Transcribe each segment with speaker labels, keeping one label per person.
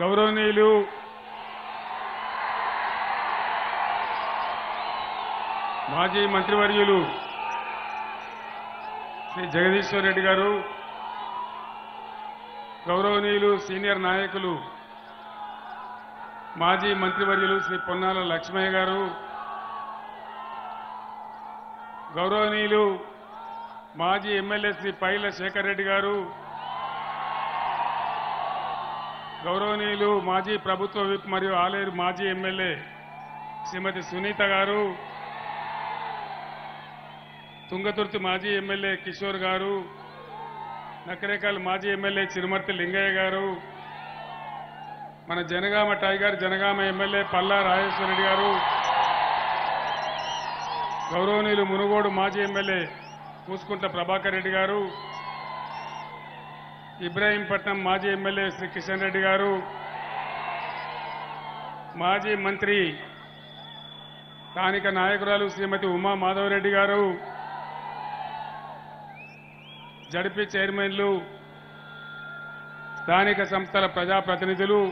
Speaker 1: గౌరవనీయులు మాజీ మంత్రివర్యులు శ్రీ జగదీశ్వర్ రెడ్డి గారు, గౌరవనీయులు సీనియర్ నాయకులు మాజీ మంత్రివర్యులు శ్రీ పొన్నాల లక్ష్మయ్య గారు, గౌరవనీయులు మాజీ ఎమ్మెల్యే శ్రీ పైల శేఖర్ రెడ్డి గారు, గౌరవనీయులు మాజీ ప్రభుత్వ విప్ మరియు ఆలేరు మాజీ ఎమ్మెల్యే శ్రీమతి సునీత గారు, తుంగతుర్తి మాజీ ఎమ్మెల్యే కిషోర్ గారు, నకరేకల్ మాజీ ఎమ్మెల్యే చిరుమర్తి లింగయ్య గారు, మన జనగామ టైగర్ జనగామ ఎమ్మెల్యే పల్లా రాజేశ్వరరెడ్డి గారు, గౌరవనీయులు మునుగోడు మాజీ ఎమ్మెల్యే పూసుకుంట ప్రభాకర్ రెడ్డి గారు, ఇబ్రాహీంపట్నం మాజీ ఎమ్మెల్యే శ్రీ కిషన్ రెడ్డి గారు, మాజీ మంత్రి స్థానిక నాయకురాలు శ్రీమతి ఉమా మాధవరెడ్డి గారు, జడ్పీ చైర్మన్లు, స్థానిక సంస్థల ప్రజాప్రతినిధులు,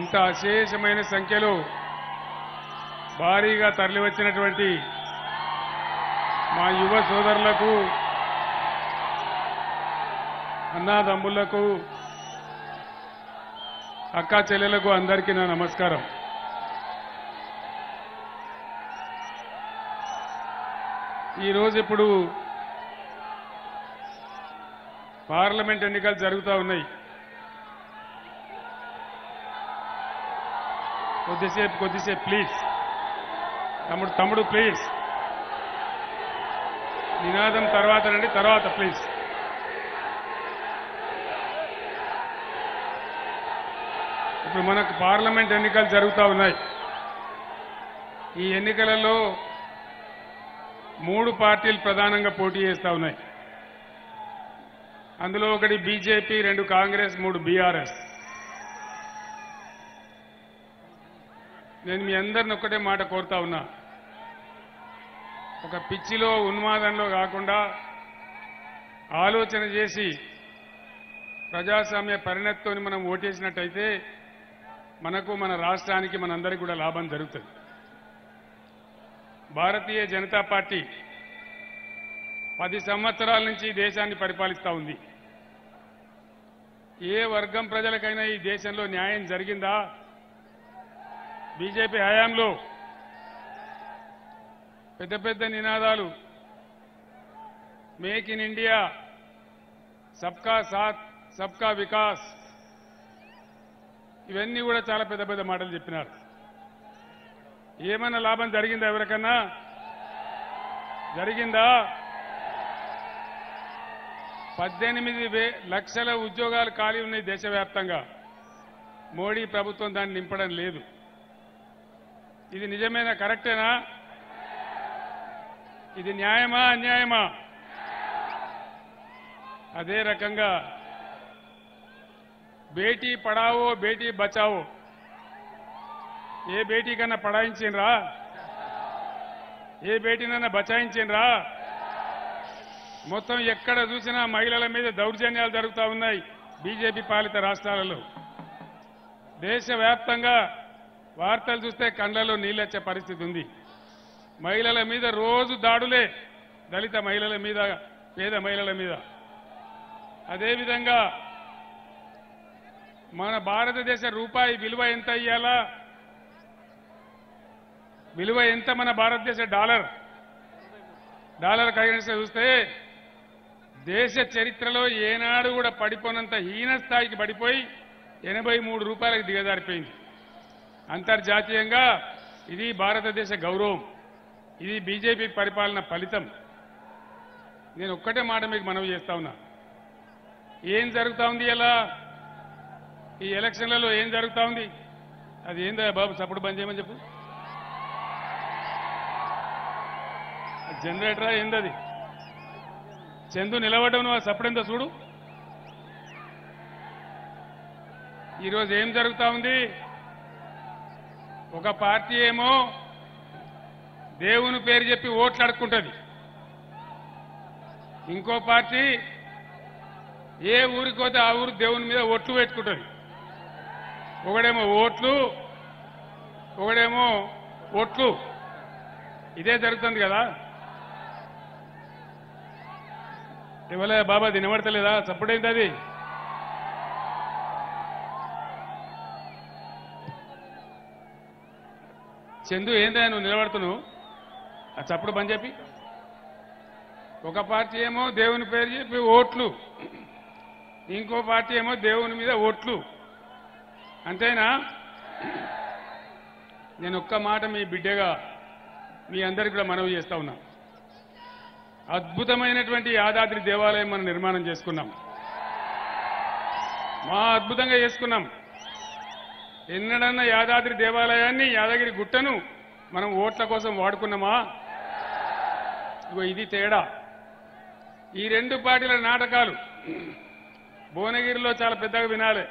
Speaker 1: ఇంత అశేషమైన సంఖ్యలో భారీగా తరలివచ్చినటువంటి మా యువ సోదరులకు, అన్నాదమ్ములకు, అక్కా చెల్లెలకు అందరికీ నా నమస్కారం. ఈరోజు ఇప్పుడు పార్లమెంట్ ఎన్నికలు జరుగుతూ ఉన్నాయి. కొద్దిసేపు ప్లీజ్ తమ్ముడు ప్లీజ్, నినాదం తర్వాత రండి, తర్వాత ప్లీజ్. ఇప్పుడు మనకు పార్లమెంట్ ఎన్నికలు జరుగుతూ ఉన్నాయి. ఈ ఎన్నికలలో 3 పార్టీలు ప్రధానంగా పోటీ చేస్తూ ఉన్నాయి. అందులో ఒకటి బీజేపీ, 2 కాంగ్రెస్, 3 బీఆర్ఎస్. నేను మీ అందరిని ఒక్కటే మాట కోరుతా ఉన్నా, ఒక పిచ్చిలో ఉన్మాదంలో కాకుండా ఆలోచన చేసి ప్రజాస్వామ్య పరిణతితో మనం ఓటేసినట్టయితే మనకు, మన రాష్ట్రానికి, మనందరికీ కూడా లాభం జరుగుతుంది. భారతీయ జనతా పార్టీ 10 సంవత్సరాల నుంచి దేశాన్ని పరిపాలిస్తూ ఉంది. ఏ వర్గం ప్రజలకైనా ఈ దేశంలో న్యాయం జరిగిందా? బీజేపీ హయాంలో పెద్ద నినాదాలు, మేక్ ఇన్ ఇండియా, సబ్కా సాత్ సబ్కా వికాస్, ఇవన్నీ కూడా చాలా పెద్ద మాటలు చెప్పినారు. ఏమైనా లాభం జరిగిందా? ఎవరికన్నా జరిగిందా? 18 లక్షల ఉద్యోగాలు ఖాళీ ఉన్నాయి దేశవ్యాప్తంగా. మోడీ ప్రభుత్వం దాన్ని నింపడం లేదు. ఇది నిజమేనా? కరెక్టేనా? ఇది న్యాయమా అన్యాయమా? అదే రకంగా బేటీ పడావో బేటీ బచావో, ఏ బేటీ కన్నా పడాయించిండ్రా? ఏ బేటీనన్నా బచాయించిండ్రా? మొత్తం ఎక్కడ చూసినా మహిళల మీద దౌర్జన్యాలు జరుగుతూ ఉన్నాయి బీజేపీ పాలిత రాష్ట్రాలలో. దేశవ్యాప్తంగా వార్తలు చూస్తే కళ్ళలో నీళ్ళొచ్చే పరిస్థితి ఉంది. మహిళల మీద రోజు దాడులే, దళిత మహిళల మీద, పేద మహిళల మీద. అదేవిధంగా మన భారతదేశ రూపాయి విలువ ఎంత ఇయ్యాలా? విలువ ఎంత? మన భారతదేశ డాలర్ కరెన్సీ చూస్తే దేశ చరిత్రలో ఏనాడు కూడా పడిపోనంత హీన స్థాయికి పడిపోయి 83 రూపాయలకు దిగజారిపోయింది. అంతర్జాతీయంగా ఇది భారతదేశ గౌరవం. ఇది బీజేపీ పరిపాలన ఫలితం. నేను ఒక్కటే మాట మీకు మనవి చేస్తా ఉన్నా, ఏం జరుగుతా ఉంది ఇలా ఈ ఎలక్షన్లలో? ఏం జరుగుతా ఉంది? అది ఏందా బాబు? సపోర్ట్ బంద్ చేయమని చెప్పు. జనరేటరా ఏందది? చందు నిలబడ్డం, నువ్వు సప్పుడెంతో చూడు. ఈరోజు ఏం జరుగుతా ఉంది? ఒక పార్టీ ఏమో దేవుని పేరు చెప్పి ఓట్లు అడుక్కుంటుంది, ఇంకో పార్టీ ఏ ఊరికి పోతే ఆ ఊరు దేవుని మీద ఒట్లు పెట్టుకుంటుంది. ఒకడేమో ఓట్లు, ఒకడేమో ఒట్లు. ఇదే జరుగుతుంది కదా. ఇవ్వలే బాబా వినబడతలేదా? చప్పుడైంది అది. చందు ఏందా నువ్వు నిలబడుతున్నావు? ఆ చప్పుడు బంద్ చెప్పి. ఒక పార్టీ ఏమో దేవుని పేరు చెప్పి ఓట్లు, ఇంకో పార్టీ ఏమో దేవుని మీద ఓట్లు. అంతేనా? నేను ఒక్క మాట మీ బిడ్డగా మీ అందరికీ కూడా మనవి చేస్తా ఉన్నా. అద్భుతమైనటువంటి యాదాద్రి దేవాలయం మనం నిర్మాణం చేసుకున్నాం. అద్భుతంగా చేసుకున్నాం. ఎన్నడన్నా యాదాద్రి దేవాలయాన్ని, యాదగిరి గుట్టను మనం ఓట్ల కోసం వాడుకున్నామా? ఇది తేడా. ఈ రెండు పార్టీల నాటకాలు భువనగిరిలో చాలా పెద్దగా వినాలి.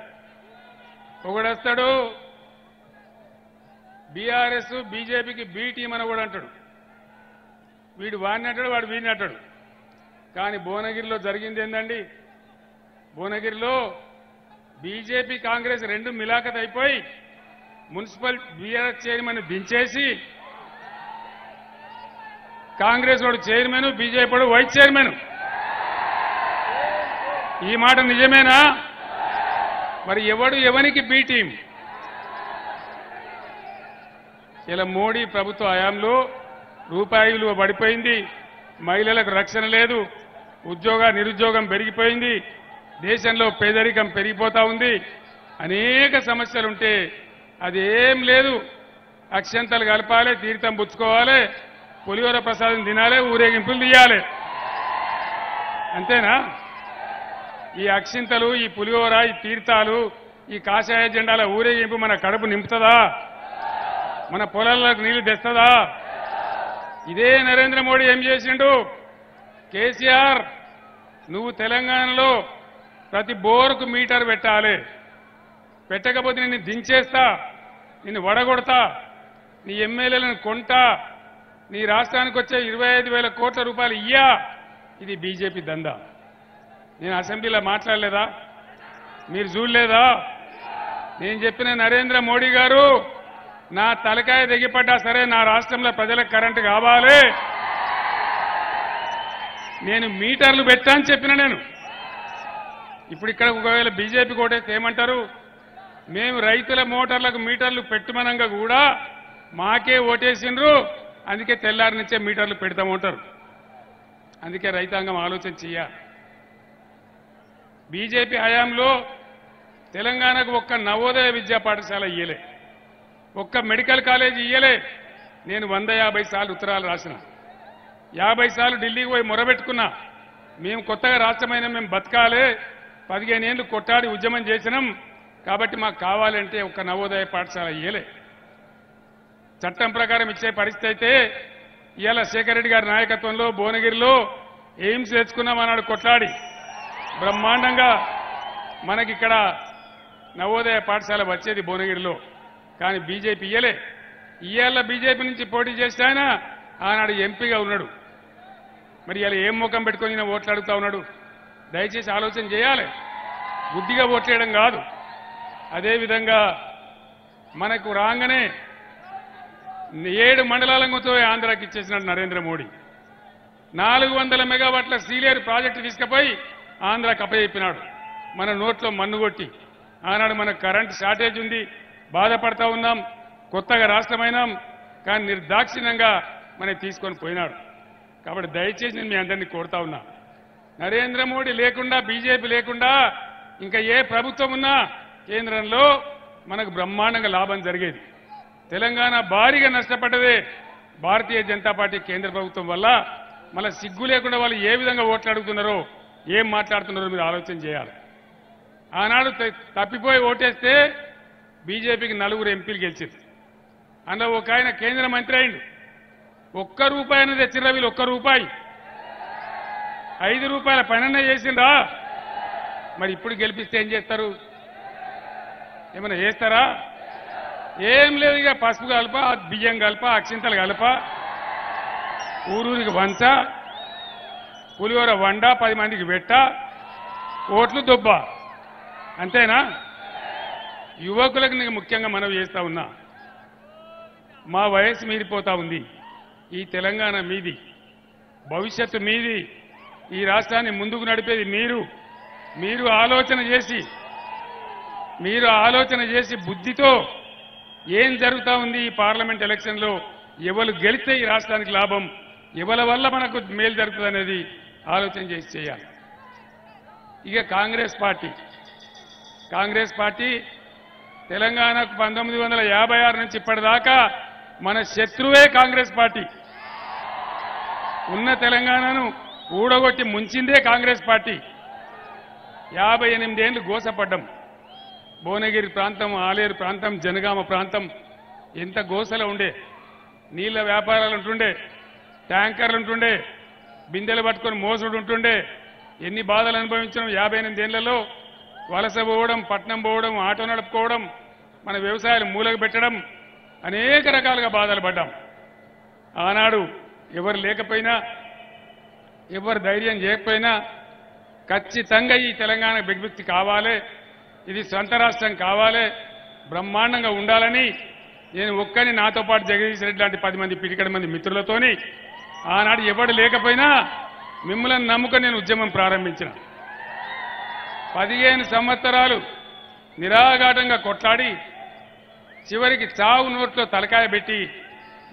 Speaker 1: ఒకడొస్తాడు బీఆర్ఎస్ బీజేపీకి బీ టీం అని కూడా అంటాడు. వీడు వాడిని అంటాడు, వాడు వీడిని అంటాడు. కానీ భువనగిరిలో జరిగింది ఏందండి? భువనగిరిలో బీజేపీ కాంగ్రెస్ రెండు మిలాఖత్ అయిపోయి మున్సిపల్ బీఆర్ఎస్ చైర్మన్ దించేసి కాంగ్రెస్ వాడు చైర్మన్, బీజేపీ వాడు వైస్ చైర్మన్. ఈ మాట నిజమేనా? మరి ఎవడు ఎవనికి బీ టీం? ఇలా మోడీ ప్రభుత్వ హయాంలో రూపాయి విలువ పడిపోయింది, మహిళలకు రక్షణ లేదు, నిరుద్యోగం పెరిగిపోయింది, దేశంలో పేదరికం పెరిగిపోతా ఉంది, అనేక సమస్యలుంటే అదేం లేదు. అక్షంతలు కలపాలి, తీర్థం పుచ్చుకోవాలి, పులిహోర ప్రసాదం తినాలి, ఊరేగింపులు తీయాలి. అంతేనా? ఈ అక్షింతలు, ఈ పులిహోర, ఈ తీర్థాలు, ఈ కాషాయ జెండాల ఊరేగింపు మన కడుపు నింపుతుందా? మన పొలాలకు నీళ్లు తెస్తుందా? ఇదే నరేంద్ర మోడీ ఏం చేసిండు? కేసీఆర్, నువ్వు తెలంగాణలో ప్రతి బోరుకు మీటర్ పెట్టాలి, పెట్టకపోతే నిన్ను దించేస్తా, నిన్ను వడగొడతా, నీ ఎమ్మెల్యేలను కొంటా, నీ రాష్ట్రానికి వచ్చే 25,000 కోట్ల రూపాయలు ఇయ్యా. ఇది బీజేపీ దందా. నేను అసెంబ్లీలో మాట్లాడలేదా? మీరు చూడలేదా? నేను చెప్పిన నరేంద్ర మోడీ గారు, నా తలకాయ దిగిపడ్డా సరే నా రాష్ట్రంలో ప్రజలకు కరెంటు కావాలి, నేను మీటర్లు పెట్టా అని చెప్పిన. నేను ఇప్పుడు ఇక్కడ ఒకవేళ బీజేపీ కోటేస్తే ఏమంటారు? మేము రైతుల మోటార్లకు మీటర్లు పెట్టుమనంగా కూడా మాకే ఓటేసిండ్రు, అందుకే తెల్లారి నుంచే మీటర్లు పెడతామంటారు. అందుకే రైతాంగం ఆలోచన చెయ్యాలి. బీజేపీ హయాంలో తెలంగాణకు ఒక్క నవోదయ విద్యా పాఠశాల ఇయ్యలే, ఒక్క మెడికల్ కాలేజీ ఇయ్యలే. నేను 150 సార్లు ఉత్తరాలు రాసిన, 50 సార్లు ఢిల్లీకి పోయి మొరబెట్టుకున్నా. మేము కొత్తగా రాష్ట్రమైన మేము బతకాలే, 15 ఏళ్లు కొట్టాడి ఉద్యమం చేసినాం, కాబట్టి మాకు కావాలంటే ఒక్క నవోదయ పాఠశాల ఇయ్యలే. చట్టం ప్రకారం ఇచ్చే పరిస్థితి అయితే ఇవాళ శేఖర్ రెడ్డి గారి నాయకత్వంలో భువనగిరిలో ఎయిమ్స్ తెచ్చుకున్నామన్నాడు కొట్లాడి. బ్రహ్మాండంగా మనకిక్కడ నవోదయ పాఠశాల వచ్చేది భువనగిరిలో. కానీ బీజేపీ ఇయ్యలే. ఇవాళ బీజేపీ నుంచి పోటీ చేస్తే ఆయన ఆనాడు ఎంపీగా ఉన్నాడు. మరి ఇలా ఏం ముఖం పెట్టుకొని ఓట్లు అడుగుతా ఉన్నాడు? దయచేసి ఆలోచన చేయాలి. బుద్ధిగా ఓట్లేయడం కాదు. అదేవిధంగా మనకు రాగానే 7 మండలాలకు ఆంధ్రాకి ఇచ్చేసినాడు నరేంద్ర మోడీ. 400 మెగావాట్ల సీలేరు ప్రాజెక్టు తీసుకుపోయి ఆంధ్రాకి అప్పచెప్పినాడు. మన నోట్లో మన్ను కొట్టి. ఆనాడు మనకు కరెంటు షార్టేజ్ ఉంది, బాధపడతా ఉన్నాం, కొత్తగా రాష్ట్రమైనాం, కానీ నిర్దాక్షిణ్యంగా మనకి తీసుకొని పోయినాడు. కాబట్టి దయచేసి నేను మీ అందరినీ కోరుతా ఉన్నా, నరేంద్ర మోడీ లేకుండా, బీజేపీ లేకుండా ఇంకా ఏ ప్రభుత్వం ఉన్నా కేంద్రంలో మనకు బ్రహ్మాండంగా లాభం జరిగేది. తెలంగాణ భారీగా నష్టపడ్డదే భారతీయ జనతా పార్టీ కేంద్ర ప్రభుత్వం వల్ల. మళ్ళీ సిగ్గు లేకుండా వాళ్ళు ఏ విధంగా ఓట్లు అడుగుతున్నారో, ఏం మాట్లాడుతున్నారో మీరు ఆలోచన చేయాలి. ఆనాడు తప్పిపోయి ఓటేస్తే బీజేపీకి 4 ఎంపీలు గెలిచింది. అందులో ఒక ఆయన కేంద్ర మంత్రి అయిండు. ₹1 అనేది తెచ్చిర్రా వీళ్ళు? ₹1 ₹5 పనన్నా చేసిండ్రా? మరి ఇప్పుడు గెలిపిస్తే ఏం చేస్తారు? ఏమైనా చేస్తారా? ఏం లేదు. ఇక పసుపు కలప, బియ్యం కలప, అక్షింతలు కలప, ఊరూరికి వంచ, పులిహోర వండ 10 మందికి పెట్ట ఓట్లు దొబ్బ అంతేనా? యువకులకు నేను ముఖ్యంగా మనవి చేస్తా ఉన్నా, మా వయసు మీరిపోతా ఉంది. ఈ తెలంగాణ మీది, భవిష్యత్తు మీది. ఈ రాష్ట్రాన్ని ముందుకు నడిపేది మీరు ఆలోచన చేసి బుద్ధితో ఏం జరుగుతా ఉంది ఈ పార్లమెంట్ ఎలక్షన్లో, ఎవరు గెలిస్తే ఈ రాష్ట్రానికి లాభం, ఎవరి వల్ల మనకు మేలు జరుగుతుంది అనేది ఆలోచన చేసి చేయాలి. ఇక కాంగ్రెస్ పార్టీ తెలంగాణకు 1956 నుంచి ఇప్పటిదాకా మన శత్రువే కాంగ్రెస్ పార్టీ. ఉన్న తెలంగాణను ఊడగొట్టి ముంచిందే కాంగ్రెస్ పార్టీ. 58 ఏళ్లు గోసపడ్డం. భువనగిరి ప్రాంతం, ఆలేరు ప్రాంతం, జనగామ ప్రాంతం ఎంత గోసలో ఉండే. నీళ్ల వ్యాపారాలు ఉంటుండే, ట్యాంకర్లు ఉంటుండే, బిందెలు పట్టుకొని మోసుడు ఉంటుండే. ఎన్ని బాధలు అనుభవించడం. 58 ఏళ్లలో వలస పోవడం, పట్నం పోవడం, ఆటో నడుపుకోవడం, మన వ్యవసాయాలు మూలకు పెట్టడం, అనేక రకాలుగా బాధలు పడ్డాం. ఆనాడు ఎవరు లేకపోయినా, ఎవరు ధైర్యం చేయకపోయినా ఖచ్చితంగా ఈ తెలంగాణ విముక్తి కావాలి, ఇది సొంత రాష్ట్రం కావాలి, బ్రహ్మాండంగా ఉండాలని నేను ఒక్కని, నాతో పాటు జగదీష్ రెడ్డి లాంటి 10 మంది పిటికడ మంది మిత్రులతోని ఆనాడు ఎవడు లేకపోయినా మిమ్మల్ని నమ్ముకొని నేను ఉద్యమం ప్రారంభించిన. 15 సంవత్సరాలు నిరాఘాటంగా కొట్లాడి చివరికి చావు నోట్లో తలకాయ పెట్టి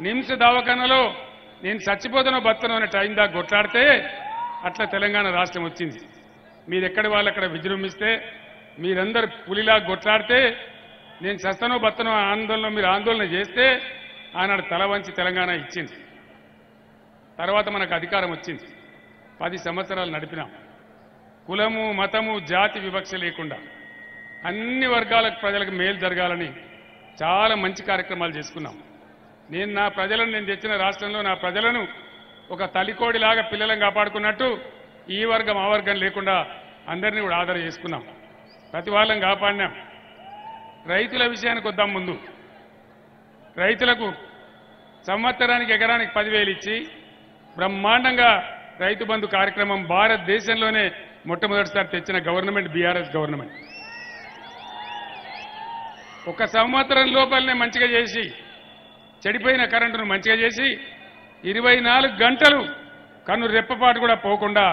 Speaker 1: నిమ్స్ దవాఖానలో నేను చచ్చిపోతానో బతనో అనే టైం దాకా కొట్లాడితే అట్లా తెలంగాణ రాష్ట్రం వచ్చింది. మీరెక్కడి వాళ్ళు అక్కడ విజృంభిస్తే, మీరందరూ పులిలా కొట్లాడితే, నేను చస్తనో బతనో మీరు ఆందోళన చేస్తే ఆనాడు తల వంచి తెలంగాణ ఇచ్చింది. తర్వాత మనకు అధికారం వచ్చింది. 10 సంవత్సరాలు నడిపినాం. కులము, మతము, జాతి వివక్ష లేకుండా అన్ని వర్గాల ప్రజలకు మేలు జరగాలని చాలా మంచి కార్యక్రమాలు చేసుకున్నాం. నేను తెచ్చిన రాష్ట్రంలో నా ప్రజలను ఒక తల్లికోడిలాగా పిల్లలను కాపాడుకున్నట్టు ఈ వర్గం ఆ వర్గం లేకుండా అందరినీ కూడా ఆదరణ చేసుకున్నాం. ప్రతి వాళ్ళని కాపాడినాం. రైతుల విషయానికి వద్దాం. ముందు రైతులకు సంవత్సరానికి ఎకరానికి 10,000 ఇచ్చి బ్రహ్మాండంగా రైతు బంధు కార్యక్రమం భారతదేశంలోనే మొట్టమొదటిసారి తెచ్చిన గవర్నమెంట్ బీఆర్ఎస్ గవర్నమెంట్. ఒక సంవత్సరం లోపలనే మంచిగా చేసి, చెడిపోయిన కరెంటును మంచిగా చేసి 24 గంటలు కన్ను రెప్పపాటు కూడా పోకుండా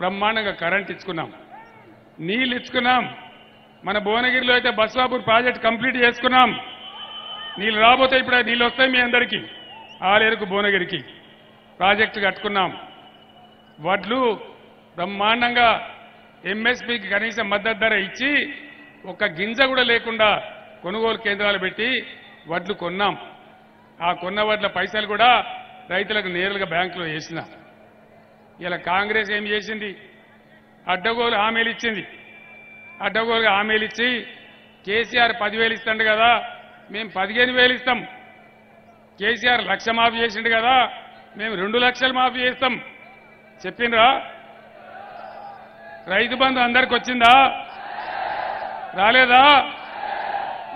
Speaker 1: బ్రహ్మాండంగా కరెంట్ ఇచ్చుకున్నాం, నీళ్లు ఇచ్చుకున్నాం. మన భువనగిరిలో అయితే బస్వాపూర్ ప్రాజెక్ట్ కంప్లీట్ చేసుకున్నాం. నీళ్లు రాబోతే ఇప్పుడు నీళ్ళు వస్తాయి మీ అందరికీ. ఆలేరుకు భువనగిరికి ప్రాజెక్టు కట్టుకున్నాం. వడ్లు బ్రహ్మాండంగా ఎంఎస్పీకి కనీస మద్దతు ధర ఇచ్చి ఒక గింజ కూడా లేకుండా కొనుగోలు కేంద్రాలు పెట్టి వడ్లు కొన్నాం. ఆ కొన్న వడ్ల పైసలు కూడా రైతులకు నేరుగా బ్యాంకులో వేసిన. ఇలా కాంగ్రెస్ ఏం చేసింది? అడ్డగోలు హామీలు ఇచ్చింది. అడ్డగోలుగా హామీలు ఇచ్చి కేసీఆర్ 10,000 ఇస్తాడు కదా, మేము 15,000 ఇస్తాం. కేసీఆర్ 1,00,000 మాఫీ చేసిండు కదా, మేము 2 లక్షలు మాఫీ చేస్తాం చెప్పిండ్రా? రైతు బంధు అందరికి వచ్చిందా? రాలేదా?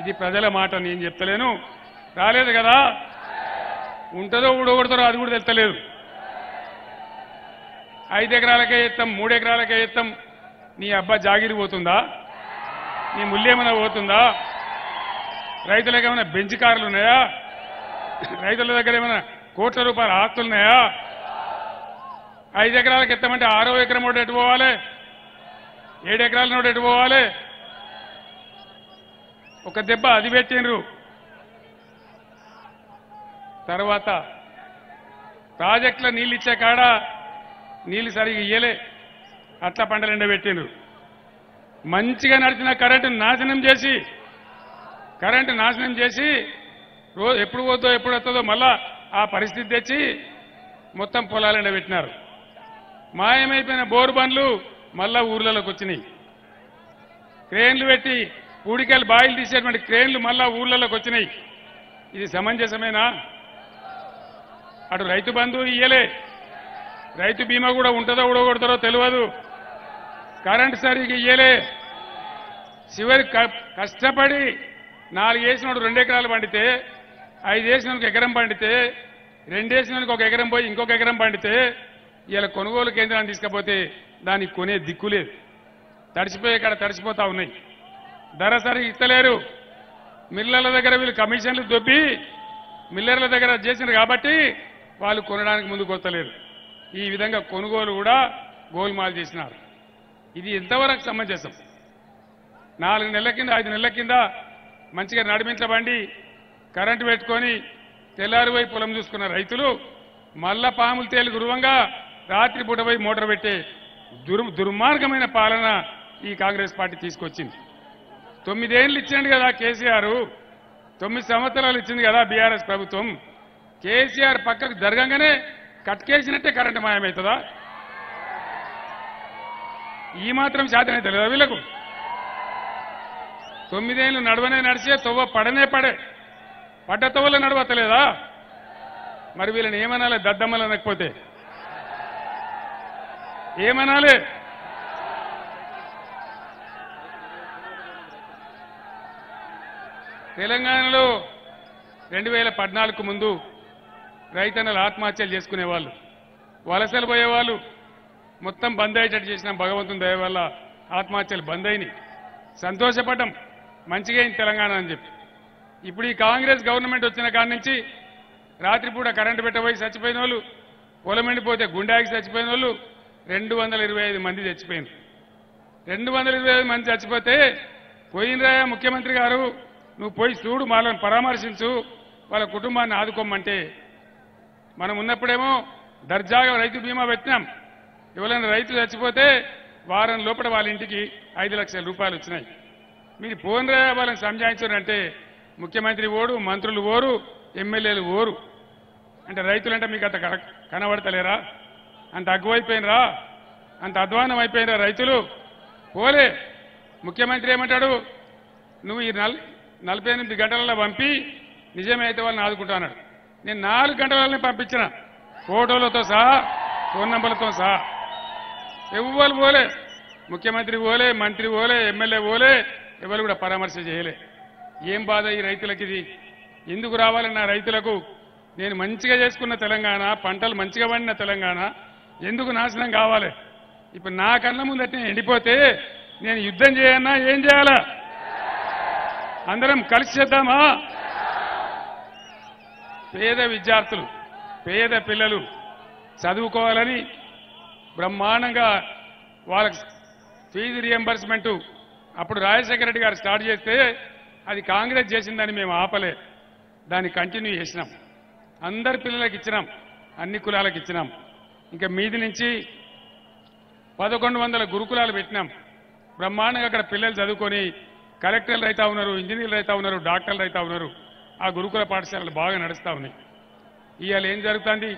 Speaker 1: ఇది ప్రజల మాట, నేను చెప్తలేను. రాలేదు కదా. ఉంటుందో ఊడగొడతారో అది కూడా తెలుస్తలేదు. 5 ఎకరాలకే ఇస్తాం, 3 ఎకరాలకే ఇస్తాం. నీ అబ్బా జాగిరి పోతుందా? నీ ముల్లేమైనా పోతుందా? రైతులకు ఏమైనా బెంచ్ కార్లు ఉన్నాయా? రైతుల దగ్గర ఏమైనా కోట్ల రూపాయల ఆస్తులున్నాయా? 5 ఎకరాలకు ఎత్తామంటే 6వ ఎకరం నోటు ఎటు పోవాలి? 7 ఎకరాల నోటు ఎటు పోవాలి? ఒక దెబ్బ అది పెట్టినరు. తర్వాత ప్రాజెక్టుల నీళ్ళు ఇచ్చే కాడ నీళ్లు సరిగా ఇయ్యలే, అట్లా పంటలు ఎండబెట్టినరు. మంచిగా నడిచిన కరెంటు నాశనం చేసి రోజు ఎప్పుడు పోతుందో ఎప్పుడు వస్తుందో మళ్ళా ఆ పరిస్థితి తెచ్చి మొత్తం పొలాలు ఎండబెట్టినారు. మాయమైపోయిన బోరు బండ్లు మళ్ళా ఊర్లలోకి వచ్చినాయి. క్రేన్లు పెట్టి పూడికలు బాయిలు తీసేటువంటి క్రేన్లు మళ్ళా ఊర్లలోకి వచ్చినాయి. ఇది సమంజసమేనా? అటు రైతు బంధు ఇయ్యలే, రైతు బీమా కూడా ఉంటుందో ఊడగొడతారో తెలియదు, కరెంటు సరిగ్గా ఇయ్యలే. చివరి కష్టపడి 4 వేసినోడు 2 ఎకరాలు పండితే, 5 వేసినోడికి ఎకరం పండితే, 2 వేసినోడికి 1 ఎకరం పోయి ఇంకొక ఎకరం పండితే ఇలా కొనుగోలు కేంద్రాన్ని తీసుకపోతే దానికి కొనే దిక్కు లేదు. తడిసిపోయే కాడ తడిసిపోతా ఉన్నాయి. ధర సరిగా ఇస్తలేరు. మిల్లర్ల దగ్గర వీళ్ళు కమిషన్లు దొబ్బి మిల్లర్ల దగ్గర చేసినారు కాబట్టి వాళ్ళు కొనడానికి ముందుకు వస్తలేరు. ఈ విధంగా కొనుగోలు కూడా గోల్మాల్ చేసినారు. ఇది ఎంతవరకు సమంజసం? 4 నెలల కింద 5 నెలల కింద మంచిగా నడిపించబండి కరెంటు పెట్టుకొని తెల్లారిపోయి పొలం చూసుకున్న రైతులు మళ్ళా పాములు తేలి గురువంగా రాత్రి పూటపోయి మోటార్ పెట్టే దుర్మార్గమైన పాలన ఈ కాంగ్రెస్ పార్టీ తీసుకొచ్చింది. 9 ఏళ్ళు ఇచ్చింది కదా కేసీఆర్, 9 సంవత్సరాలు ఇచ్చింది కదా బీఆర్ఎస్ ప్రభుత్వం. కేసీఆర్ పక్కకు జరగంగానే కట్కేసినట్టే కరెంటు మాయమవుతుందా? ఈ మాత్రం శాతమైతే లేదా వీళ్లకు? 9 ఏళ్ళు నడవనే నడిచే తొవ్వ పడనే పడే పడ్డ తొవ్వలో నడవతలేదా? మరి వీళ్ళని ఏమనాలి? దద్దమ్మలు అనకపోతే ఏమనాలి? తెలంగాణలో 2014కు ముందు రైతన్నలు ఆత్మహత్యలు చేసుకునేవాళ్ళు, వలసలు పోయేవాళ్ళు. మొత్తం బంద్ అయ్యేటట్టు చేసిన భగవంతుని దయ వల్ల ఆత్మహత్యలు బంద్ అయినాయి. సంతోషపడ్డం, మంచిగా అయింది తెలంగాణ అని చెప్పి. ఇప్పుడు ఈ కాంగ్రెస్ గవర్నమెంట్ వచ్చిన కాడి నుంచి రాత్రిపూట కరెంటు పెట్టబోయి చచ్చిపోయిన వాళ్ళు, పొలం ఎండిపోతే గుండాకి చచ్చిపోయిన వాళ్ళు 225 మంది చచ్చిపోయినారు. 225 మంది చచ్చిపోతే పోయినరాయా ముఖ్యమంత్రి గారు, నువ్వు పోయి చూడు, వాళ్ళని పరామర్శించు, వాళ్ళ కుటుంబాన్ని ఆదుకోమంటే మనం ఉన్నప్పుడేమో దర్జాగా రైతు బీమా పెట్టినాం. ఎవరైనా రైతు చచ్చిపోతే వారం లోపల వాళ్ళ ఇంటికి 5 లక్షల రూపాయలు వచ్చినాయి. మీరు పోయినరాయా వాళ్ళని సంజాయించారంటే ముఖ్యమంత్రి ఓడు, మంత్రులు ఓరు, ఎమ్మెల్యేలు ఓరు. అంటే రైతులంటే మీకు అంత కనబడతలేరా? అంత అగ్గువైపోయినరా? అంత అధ్వానం అయిపోయినరా రైతులు? పోలే. ముఖ్యమంత్రి ఏమంటాడు, నువ్వు ఈ 48 గంటలలో పంపి నిజమే అయితే వాళ్ళని ఆదుకుంటాన్నాడు. నేను 4 గంటలనే పంపించిన, ఫోటోలతో సహా, ఫోన్ నంబర్లతో సహా. ఎవ్వరు పోలే, ముఖ్యమంత్రి పోలే, మంత్రి పోలే, ఎమ్మెల్యే పోలే, ఎవరు కూడా పరామర్శ చేయలే. ఏం బాధ ఈ రైతులకి? ఇది ఎందుకు రావాలన్న రైతులకు? నేను మంచిగా చేసుకున్న తెలంగాణ, పంటలు మంచిగా పండిన తెలంగాణ ఎందుకు నాశనం కావాలి? ఇప్పుడు నా కళ్ళ ముందట ఎండిపోతే నేను యుద్ధం చేయన్నా ఏం చేయాలా? అందరం కలిసి చేద్దామా? పేద విద్యార్థులు, పేద పిల్లలు చదువుకోవాలని బ్రహ్మాండంగా వాళ్ళకి ఫీజు రియంబర్స్మెంట్ అప్పుడు రాజశేఖర రెడ్డి గారు స్టార్ట్ చేస్తే అది కాంగ్రెస్ చేసిందని మేము ఆపలే, దాన్ని కంటిన్యూ చేసినాం. అందరి పిల్లలకు ఇచ్చినాం, అన్ని కులాలకు ఇచ్చినాం. ఇంకా మీది నుంచి 1100 గురుకులాలు పెట్టినాం. బ్రహ్మాండంగా అక్కడ పిల్లలు చదువుకొని కలెక్టర్లు అవుతా ఉన్నారు, ఇంజనీర్లు అవుతా ఉన్నారు, డాక్టర్లు అవుతా ఉన్నారు. ఆ గురుకుల పాఠశాలలు బాగా నడుస్తూ ఉన్నాయి. ఇవాళ ఏం జరుగుతుంది?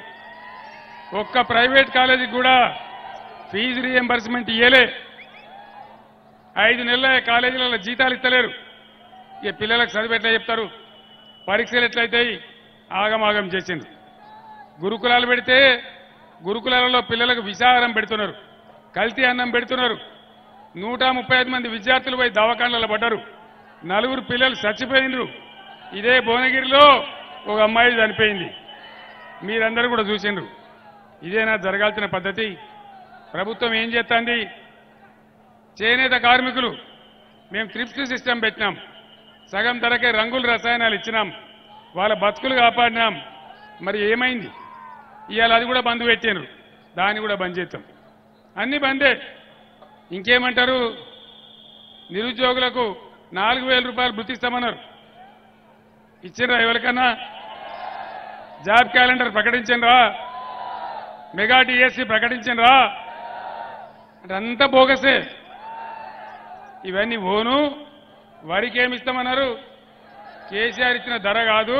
Speaker 1: ఒక్క ప్రైవేట్ కాలేజీకి కూడా ఫీజు రియంబర్స్మెంట్ ఇయ్యలే. 5 నెలల కాలేజీలలో జీతాలు ఇస్తలేరు. ఇక పిల్లలకు చదువు ఎట్లా చెప్తారు? పరీక్షలు ఎట్లయితాయి? ఆగమాగం చేసింది. గురుకులాలు పెడితే గురుకులాలలో పిల్లలకు విషాహారం పెడుతున్నారు, కల్తీ అన్నం పెడుతున్నారు. 135 మంది విద్యార్థులు పోయి దవాఖానలలో పడ్డారు, 4 పిల్లలు చచ్చిపోయినరు. ఇదే భువనగిరిలో ఒక అమ్మాయి చనిపోయింది, మీరందరూ కూడా చూసిండ్రు. ఇదేనా జరగాల్సిన పద్ధతి? ప్రభుత్వం ఏం చేస్తుంది? చేనేత కార్మికులు మేము త్రిప్స్ సిస్టమ్ పెట్టినాం, సగం ధరకే రంగుల రసాయనాలు ఇచ్చినాం, వాళ్ళ బతుకులు కాపాడినాం. మరి ఏమైంది? ఇవాళ అది కూడా బంద్ పెట్టారు, దాన్ని కూడా బంద్ చేస్తాం. అన్ని బందే. ఇంకేమంటారు? నిరుద్యోగులకు 4000 రూపాయలు భృతిస్తామన్నారు, ఇచ్చిండ్రా? ఎవరికన్నా జాబ్ క్యాలెండర్ ప్రకటించండ్రా? మెగా డిఎస్సి ప్రకటించండ్రా? అంటే అంతా బోగసే. ఇవన్నీ ఓను. వరికి ఏమి ఇస్తామన్నారు? కేసీఆర్ ఇచ్చిన ధర కాదు,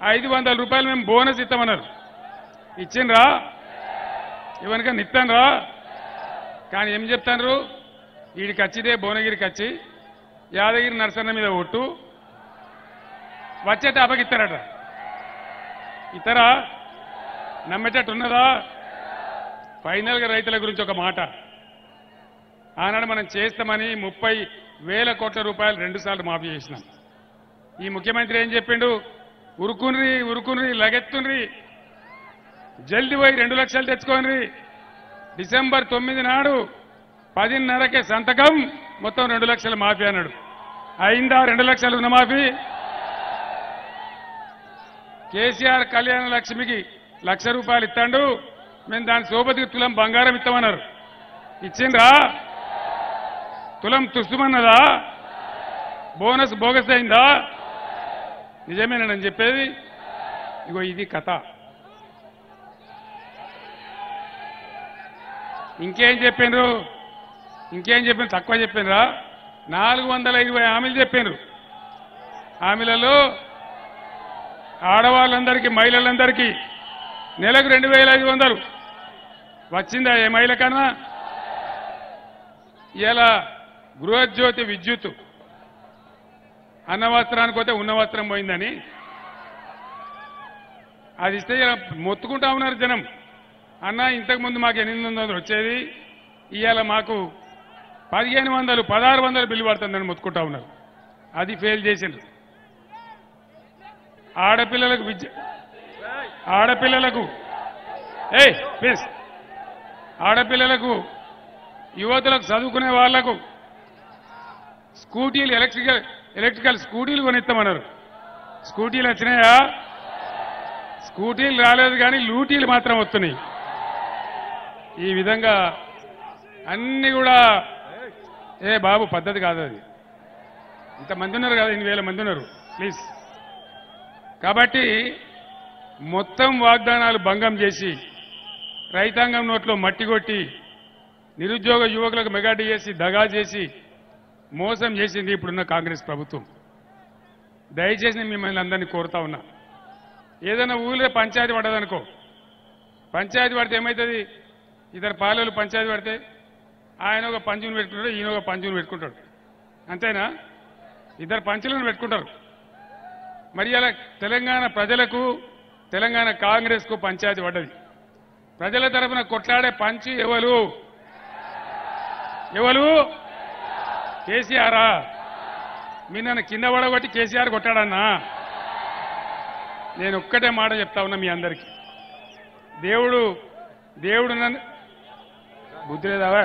Speaker 1: 500 రూపాయలు మేము బోనస్ ఇస్తామన్నారు. ఇచ్చిండ్రా? ఇవనికన్నా ఇస్తాన్రా? కానీ ఏం చెప్తాను? వీడికి వచ్చిదే భువనగిరికి వచ్చి యాదగిరి నరసన్న మీద ఒట్టు వచ్చేట అపగిస్తారట. ఇతరా నమ్మేటట్టున్నదా? ఫైనల్గా రైతుల గురించి ఒక మాట. ఆనాడు మనం చేస్తామని 30,000 కోట్ల రూపాయలు 2 సార్లు మాఫీ చేసినాం. ఈ ముఖ్యమంత్రి ఏం చెప్పిండు? ఉరుకున్రి ఉరుకున్రి లగెత్తుండ్రి, జల్ది పోయి 2 లక్షలు తెచ్చుకోండి, డిసెంబర్ 9 నాడు 10:30కే సంతకం, మొత్తం 2 లక్షల మాఫీ అన్నాడు. అయిందా 2 లక్షల రుణమాఫీ? కేసీఆర్ కళ్యాణ లక్ష్మికి ₹1,00,000 ఇస్తాడు, మేము దాని సోబతికి తులం బంగారం ఇస్తామన్నారు. ఇచ్చిండ్రా? తులం తుస్తుమన్నదా? బోనస్ బోగస్ అయిందా? నిజమేనని చెప్పేది. ఇగో ఇది కథ. ఇంకేం చెప్పిండ్రు? తక్కువ చెప్పిండ్రా? 420 హామీలు చెప్పిండ్రు. హామీలలో ఆడవాళ్ళందరికీ, మహిళలందరికీ నెలకు 2,500 వచ్చిందా ఏ మహిళ కన్నా? ఇలా గృహజ్యోతి విద్యుత్ అన్నవస్త్రానికి పోతే ఉన్న వస్త్రం పోయిందని అది ఇస్తే మొత్తుకుంటా ఉన్నారు జనం. అన్న ఇంతకుముందు మాకు 800 వచ్చేది, ఇవాళ మాకు 1,500, 1,600 బిల్లు పడుతుందని మొత్తుకుంటా ఉన్నారు. అది ఫెయిల్ చేసిండ్రు. ఆడపిల్లలకు ఆడపిల్లలకు యువతులకు చదువుకునే వాళ్లకు స్కూటీలు, ఎలక్ట్రికల్ స్కూటీలు కొనిస్తామన్నారు. స్కూటీలు వచ్చినాయా? స్కూటీలు రాలేదు, కానీ లూటీలు మాత్రం వస్తున్నాయి. ఈ విధంగా అన్ని కూడా బాబు పద్ధతి కాదు అది. ఇంతమంది ఉన్నారు కదా, 8,000 మంది ఉన్నారు, ప్లీజ్. కాబట్టి మొత్తం వాగ్దానాలు భంగం చేసి, రైతాంగం నోట్లో మట్టి కొట్టి, నిరుద్యోగ యువకులకు మెగా డిఎస్సి దగా చేసి మోసం చేసింది ఇప్పుడున్న కాంగ్రెస్ ప్రభుత్వం. దయచేసి మిమ్మల్ని అందరినీ కోరుతా ఉన్నా, ఏదైనా ఊళ్ళో పంచాయతీ పడదనుకో, పంచాయతీ పడితే ఏమవుతుంది? ఇద్దరు పాలెలు పంచాయతీ పడితే ఆయన ఒక పంచుని పెట్టుకుంటాడు, ఈయన ఒక పంచుని పెట్టుకుంటాడు. అంతేనా? ఇద్దరు పంచులను పెట్టుకుంటారు. మరి అలా తెలంగాణ ప్రజలకు, తెలంగాణ కాంగ్రెస్ కు పంచాయతీ పడ్డది. ప్రజల తరఫున కొట్లాడే పంచి ఎవరు? కేసీఆరా? మీ నన్ను కింద పడగొట్టి కేసీఆర్ కొట్టాడన్నా? నేను ఒక్కటే మాట చెప్తా ఉన్నా మీ అందరికీ, దేవుడు నన్ను బుద్ధి లేదావా?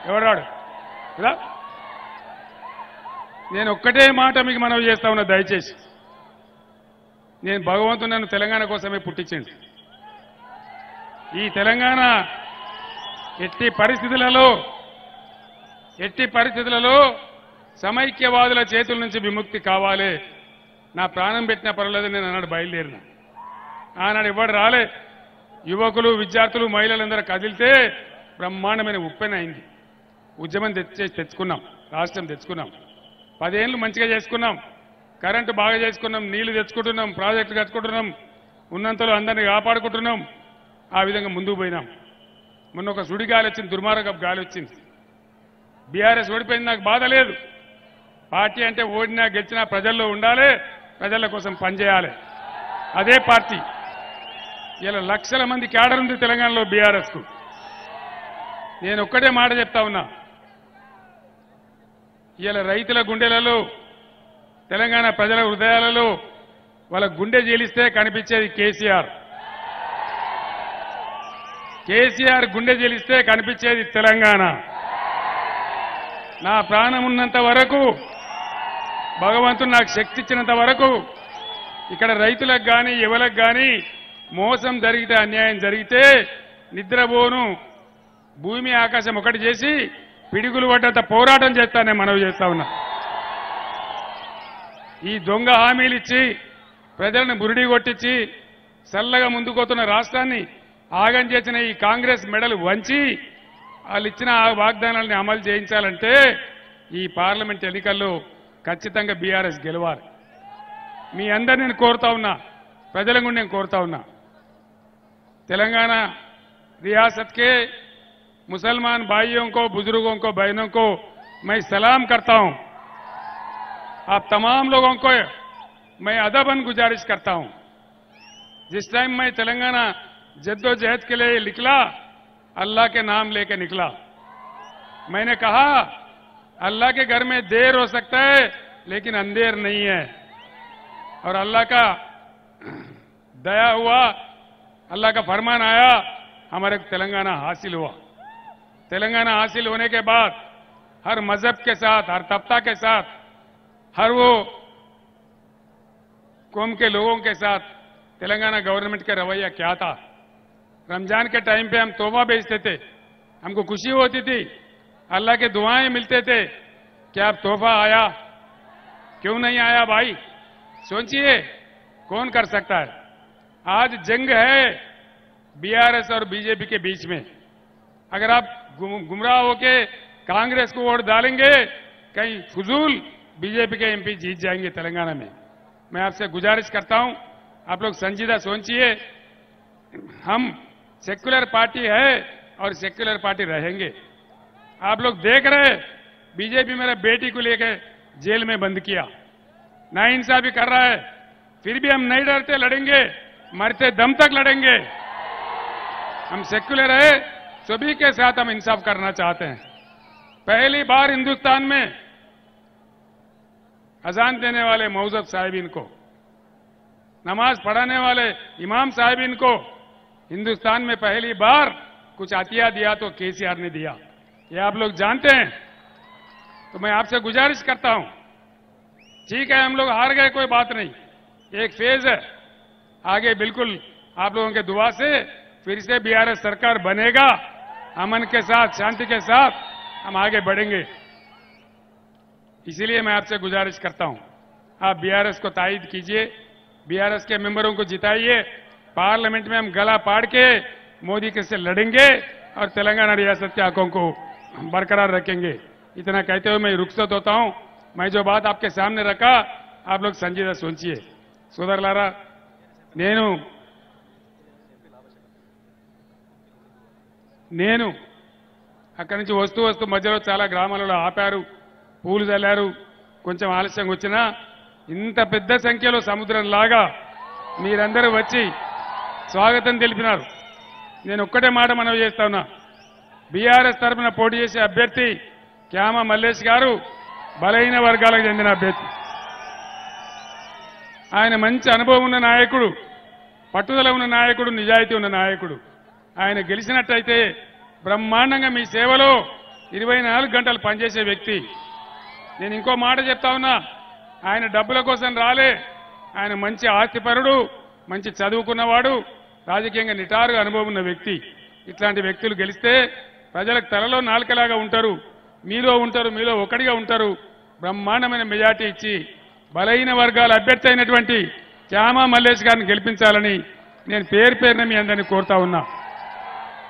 Speaker 1: ఎవరాడు? నేను ఒక్కటే మాట మీకు మనవి చేస్తా ఉన్నా, దయచేసి. నేను భగవంతుడు నన్ను తెలంగాణ కోసమే పుట్టించండి. ఈ తెలంగాణ ఎట్టి పరిస్థితులలో సమైక్యవాదుల చేతుల నుంచి విముక్తి కావాలి. నా ప్రాణం పెట్టినా పర్వాలేదు, నేను అన్నాడు బయలుదేరిన. ఆనాడు ఎవడు రాలే. యువకులు, విద్యార్థులు, మహిళలందరూ కదిలితే బ్రహ్మాండమైన ఉప్పెన అయింది. ఉద్యమం తెచ్చుకున్నాం, రాష్ట్రం తెచ్చుకున్నాం, 10 ఏళ్ళు మంచిగా చేసుకున్నాం, కరెంటు బాగా చేసుకున్నాం, నీళ్లు తెచ్చుకుంటున్నాం, ప్రాజెక్టులు కట్టుకుంటున్నాం, ఉన్నంతలో అందరినీ కాపాడుకుంటున్నాం. ఆ విధంగా ముందుకు పోయినాం. మొన్న ఒక సుడి గాలి వచ్చింది, దుర్మార్గపు గాలి వచ్చింది. బీఆర్ఎస్ ఓడిపోయింది, నాకు బాధ లేదు. పార్టీ అంటే ఓడినా గెలిచినా ప్రజల్లో ఉండాలి, ప్రజల కోసం పనిచేయాలి. అదే పార్టీ. ఇలా లక్షల మంది క్యాడర్ ఉంది తెలంగాణలో బీఆర్ఎస్ కు. నేను ఒక్కటే మాట చెప్తా ఉన్నా, ఇలా రైతుల గుండెలలో, తెలంగాణ ప్రజల హృదయాలలో వాళ్ళ గుండె జీలిస్తే కనిపించేది కేసీఆర్. కేసీఆర్ గుండె జీలిస్తే కనిపించేది తెలంగాణ. నా ప్రాణం ఉన్నంత వరకు, భగవంతుడు నాకు శక్తి ఇచ్చినంత వరకు ఇక్కడ రైతులకు కానీ యువలకు కానీ మోసం జరిగితే, అన్యాయం జరిగితే నిద్రపోను, భూమి ఆకాశం ఒకటి చేసి పిడుగులు పడ్డంత పోరాటం చేస్తానని మనవి చేస్తా ఉన్నా. ఈ దొంగ హామీలు ఇచ్చి ప్రజలను బురిడి కొట్టించి చల్లగా ముందుకోతున్న రాష్ట్రాన్ని ఆగం చేసిన ఈ కాంగ్రెస్ మెడలు వంచి వాళ్ళు ఇచ్చిన ఆ వాగ్దానాలని అమలు చేయించాలంటే ఈ పార్లమెంట్ ఎన్నికల్లో ఖచ్చితంగా బీఆర్ఎస్ గెలవాలి. మీ అందరిని నేను కోరుతా ఉన్నా, ప్రజలను కూడా నేను కోరుతా ఉన్నా, तेलंगाना रियासत के मुसलमान भाइयों को, बुजुर्गों को, बहनों को मैं सलाम करता हूं। आप तमाम लोगों को मैं अदबन गुजारिश करता हूं। जिस टाइम मैं तेलंगाना जद्दोजहद के लिए निकला, अल्लाह के नाम लेके निकला। मैंने कहा अल्लाह के घर में देर हो सकता है लेकिन अंधेर नहीं है, और अल्लाह का दया हुआ, अल्लाह का फरमान आया, हमारे को तेलंगाना हासिल हुआ। तेलंगाना हासिल होने के बाद हर मजहब के साथ, हर तबका के साथ, हर वो कौम के लोगों के साथ तेलंगाना गवर्नमेंट का रवैया क्या था। रमजान के टाइम पे हम तोहफा भेजते थे, हमको खुशी होती थी, अल्लाह के दुआएं मिलते थे। क्या अब तोहफा आया? क्यों नहीं आया भाई? सोचिए, कौन कर सकता है? आज जंग है बीआरएस और बीजेपी के बीच में। अगर आप गुमराह होके कांग्रेस को वोट डालेंगे, कहीं फजूल बीजेपी के एमपी जीत जाएंगे तेलंगाना में। मैं आपसे गुजारिश करता हूं, आप लोग संजीदा सोचिए। हम सेक्युलर पार्टी है और सेक्युलर पार्टी रहेंगे। आप लोग देख रहे, बीजेपी मेरे बेटी को लेकर जेल में बंद किया, नाइंसाफी कर रहा है, फिर भी हम नहीं डरते, लड़ेंगे, मरते दम तक लड़ेंगे। हम सेक्युलर है, सभी के साथ हम इंसाफ करना चाहते हैं। पहली बार हिंदुस्तान में अजान देने वाले मौजूद साहिबीन को, नमाज पढ़ाने वाले इमाम साहिबीन को हिंदुस्तान में पहली बार कुछ अतिया दिया तो केसीआर ने दिया। ये आप लोग जानते हैं। तो मैं आपसे गुजारिश करता हूं, ठीक है हम लोग हार गए, कोई बात नहीं, एक फेज है, आगे बिल्कुल आप लोगों के दुआ से फिर से बीआरएस सरकार बनेगा। अमन के साथ, शांति के साथ हम आगे बढ़ेंगे। इसीलिए मैं आपसे गुजारिश करता हूं, आप बीआरएस को तायद कीजिए, बीआरएस के मेंबरों को जिताइए। पार्लियामेंट में हम गला पाड़ के मोदी के से लड़ेंगे और तेलंगाना रियासत के हकों को बरकरार रखेंगे। इतना कहते हुए मैं रुखसत होता हूं। मैं जो बात आपके सामने रखा, आप लोग संजीदा सोचिए। సోదరులారా, నేను అక్కడి నుంచి వస్తూ వస్తూ మధ్యలో చాలా గ్రామాలలో ఆపారు, పూలు చల్లారు, కొంచెం ఆలస్యంగా వచ్చినా ఇంత పెద్ద సంఖ్యలో సముద్రంలాగా మీరందరూ వచ్చి స్వాగతం తెలిపినారు. నేను ఒక్కటే మాట మనవి చేస్తా ఉన్నా, బీఆర్ఎస్ తరఫున పోటీ చేసే అభ్యర్థి క్యామ మల్లేష్ గారు బలహీన వర్గాలకు చెందిన అభ్యర్థి. ఆయన మంచి అనుభవం ఉన్న నాయకుడు, పట్టుదల ఉన్న నాయకుడు, నిజాయితీ ఉన్న నాయకుడు. ఆయన గెలిచినట్టయితే బ్రహ్మాండంగా మీ సేవలో 24 గంటలు పనిచేసే వ్యక్తి. నేను ఇంకో మాట చెప్తా ఉన్నా, ఆయన డబ్బుల కోసం రాలే, ఆయన మంచి ఆస్తిపరుడు, మంచి చదువుకున్నవాడు, రాజకీయంగా నిటారుగా అనుభవం ఉన్న వ్యక్తి. ఇట్లాంటి వ్యక్తులు గెలిస్తే ప్రజలకు తలలో నాలుకలాగా ఉంటారు, మీలో ఉంటారు, మీలో ఒకటిగా ఉంటారు. బ్రహ్మాండమైన మెజార్టీ ఇచ్చి బలహీన వర్గాల అభ్యర్థి అయినటువంటి క్యామ మల్లేష్ గారిని గెలిపించాలని నేను పేరు పేరున మీ అందరినీ కోరుతా ఉన్నా.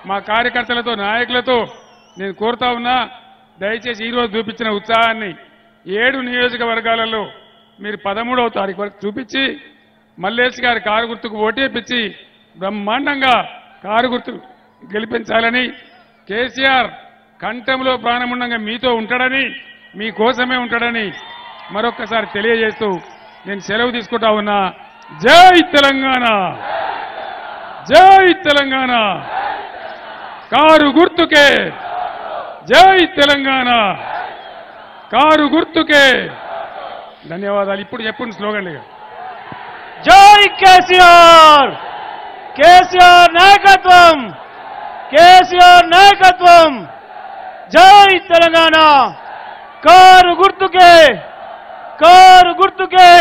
Speaker 1: మా కార్యకర్తలతో, నాయకులతో నేను కోరుతా ఉన్నా, దయచేసి ఈరోజు చూపించిన ఉత్సాహాన్ని 7 నియోజకవర్గాలలో మీరు 13వ తారీఖు వరకు చూపించి మల్లేష్ గారి కారు గుర్తుకు ఓటేపించి బ్రహ్మాండంగా కారు గుర్తు గెలిపించాలని, కేసీఆర్ కంఠంలో ప్రాణముండంగా మీతో ఉంటాడని, మీకోసమే ఉంటాడని మరొక్కసారి తెలియజేస్తూ నేను సెలవు తీసుకుంటా ఉన్నా. జై తెలంగాణ, జై తెలంగాణ, కారు గుర్తుకే, జై తెలంగాణ, కారు గుర్తుకే. ధన్యవాదాలు. ఇప్పుడు చెప్పండి స్లోగన్.
Speaker 2: జై కేసీఆర్, కేసీఆర్ నాయకత్వం, కేసీఆర్ నాయకత్వం, జై తెలంగాణ, కారు గుర్తుకే, కారు గుర్తుకే.